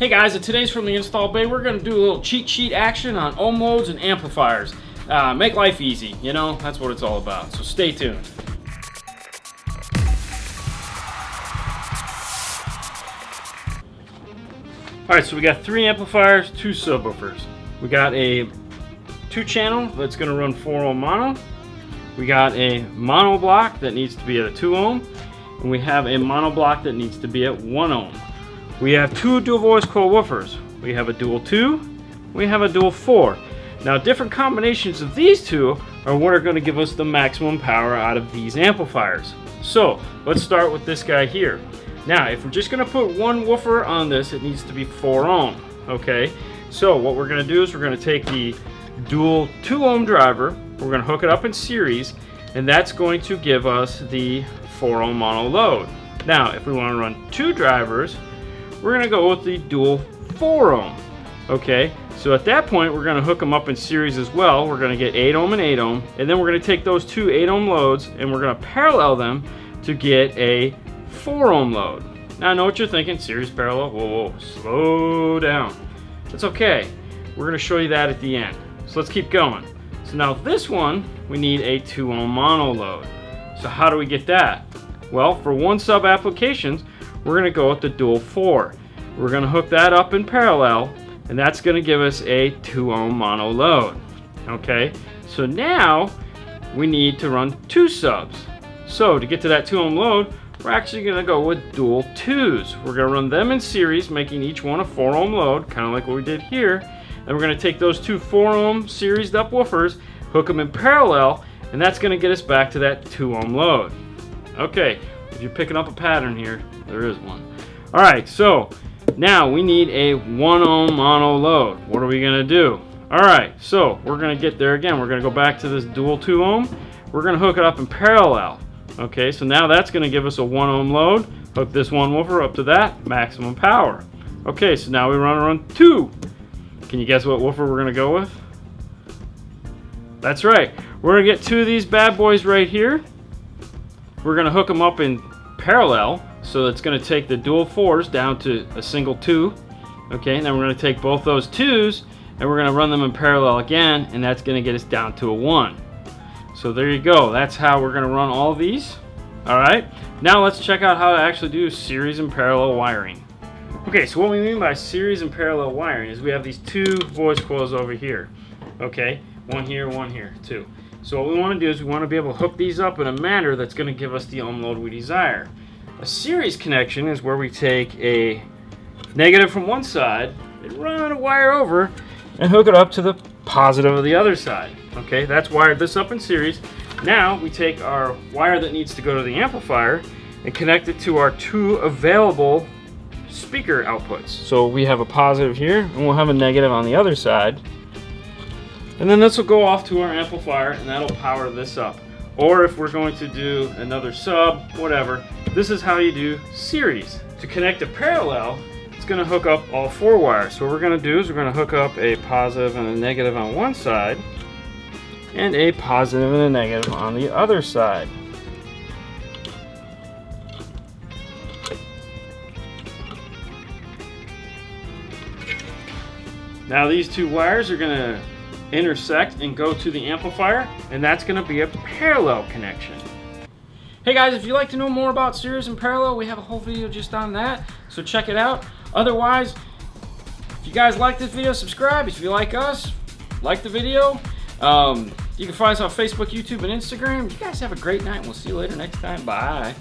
Hey guys, today's from the install bay. We're going to do a little cheat sheet action on ohm loads and amplifiers. Make life easy, you know, that's what it's all about. So stay tuned. Alright, so we got 3 amplifiers, 2 subwoofers. We got a 2-channel that's going to run 4 ohm mono. We got a mono block that needs to be at a 2 ohm. And we have a mono block that needs to be at 1 ohm. We have 2 dual voice coil woofers. We have a dual 2, we have a dual 4. Now different combinations of these two are what are going to give us the maximum power out of these amplifiers. So let's start with this guy here. Now if we're just going to put one woofer on this, it needs to be 4 ohm. Okay, so what we're going to do is we're going to take the dual 2 ohm driver, we're going to hook it up in series, and that's going to give us the 4 ohm mono load. Now if we want to run 2 drivers, we're going to go with the dual 4 ohm. Okay, so at that point we're going to hook them up in series as well. We're going to get 8 ohm and 8 ohm, and then we're going to take those 2 8 ohm loads and we're going to parallel them to get a 4 ohm load. Now I know what you're thinking, series parallel, whoa, slow down. That's okay, we're going to show you that at the end. So let's keep going. So now this one, we need a 2 ohm mono load. So how do we get that? Well, for 1 sub applications, we're going to go with the dual 4. We're going to hook that up in parallel, and that's going to give us a 2 ohm mono load. Okay, so now we need to run 2 subs. So to get to that 2 ohm load, we're actually going to go with dual 2s. We're going to run them in series, making each one a 4 ohm load, kind of like what we did here. And we're going to take those 2 4 ohm seriesed up woofers, hook them in parallel, and that's going to get us back to that 2 ohm load. Okay, if you're picking up a pattern here, there is one. Alright, so now we need a 1 ohm mono load. What are we going to do? Alright, so we're going to get there again. We're going to go back to this dual 2 ohm. We're going to hook it up in parallel. Okay, so now that's going to give us a 1 ohm load. Hook this one woofer up to that, maximum power. Okay, so now we run 2. Can you guess what woofer we're going to go with? That's right. We're going to get 2 of these bad boys right here. We're going to hook them up in parallel, so it's going to take the dual 4s down to a single 2. Okay, and then we're going to take both those 2s and we're going to run them in parallel again, and that's going to get us down to a 1. So there you go. That's how we're going to run all these. Alright, now let's check out how to actually do series and parallel wiring. Okay, so what we mean by series and parallel wiring is we have these 2 voice coils over here. Okay, one here, 2. So what we want to do is we want to be able to hook these up in a manner that's going to give us the ohm load we desire. A series connection is where we take a negative from one side and run a wire over and hook it up to the positive of the other side. Okay, that's wired this up in series. Now we take our wire that needs to go to the amplifier and connect it to our 2 available speaker outputs. So we have a positive here and we'll have a negative on the other side. And then this will go off to our amplifier and that'll power this up. Or if we're going to do another sub, whatever, this is how you do series. To connect a parallel, it's going to hook up all 4 wires. So what we're going to do is we're going to hook up a positive and a negative on one side and a positive and a negative on the other side. Now these 2 wires are going to intersect and go to the amplifier, and that's going to be a parallel connection. Hey guys, if you'd like to know more about series and parallel, we have a whole video just on that, so check it out. Otherwise, if you guys like this video, subscribe. If you like us, like the video. You can find us on Facebook, YouTube, and Instagram. You guys have a great night, and we'll see you later next time. Bye.